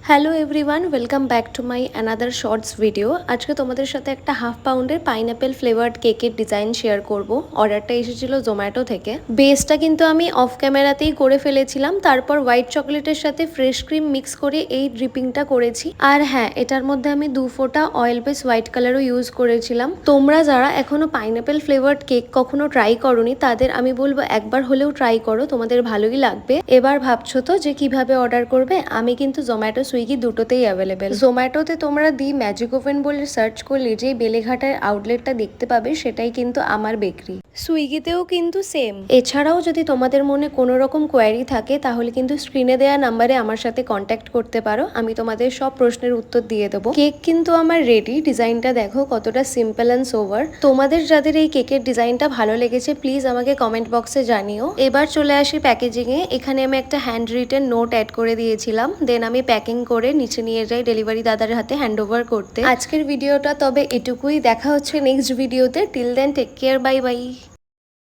Hello everyone, welcome back to my another shorts video. আজকে তোমাদের সাথে একটা হাফ পাউন্ডের পাইনঅ্যাপেল ফ্লেভার্ড কেকের ডিজাইন শেয়ার করব। অর্ডারটা এসেছিল জোম্যাটো থেকে। বেসটা কিন্তু আমি অফ ক্যামেরাতেই করে ফেলেছিলাম, তারপর হোয়াইট চকলেটের সাথে ফ্রেশ ক্রিম মিক্স করে এই ড্রিপিংটা করেছি। আর হ্যাঁ, এটার মধ্যে আমি 2 ফোঁটা অয়েল বেস হোয়াইট কালারও ইউজ করেছিলাম। তোমরা যারা এখনো পাইনঅ্যাপেল ফ্লেভার্ড কেক কখনো ট্রাই করোনি তাদের আমি বলবো একবার হলেও ট্রাই করো, তোমাদের ভালোই লাগবে। এবার ভাবছো তো যে কিভাবে অর্ডার করবে? আমি কিন্তু জোম্যাটো সুইগি দুটোতেই অ্যাভেলেবেল। জোম্যাটোতে তোমরা দি ম্যাজিক ওভেন বলে সার্চ করলে যে বেলেঘাটার আউটলেটটা দেখতে পাবে সেটাই কিন্তু আমার বেকারি। সুইগিতেও কিন্তু সেম। এছাড়াও যদি তোমাদের মনে কোনো রকম কোয়ারি থাকে তাহলে কিন্তু স্ক্রিনে দেওয়া নাম্বারে আমার সাথে কন্ট্যাক্ট করতে পারো, আমি তোমাদের সব প্রশ্নের উত্তর দিয়ে দেবো। কেক কিন্তু আমার রেডি। ডিজাইনটা দেখো কতটা সিম্পল অ্যান্ড সোভার। তোমাদের যাদের এই কেকের ডিজাইনটা ভালো লেগেছে প্লিজ আমাকে কমেন্ট বক্সে জানিও। এবার চলে আসি প্যাকেজিং এ। এখানে আমি একটা হ্যান্ড রিটেন নোট অ্যাড করে দিয়েছিলাম, দেন আমি প্যাকিং করে নিচে নিয়ে যাই ডেলিভারি দাদার হাতে হ্যান্ড ওভার করতে। আজকের ভিডিওটা তবে এটুকুই, দেখা হচ্ছে নেক্সট ভিডিওতে। Till then take care, bye by.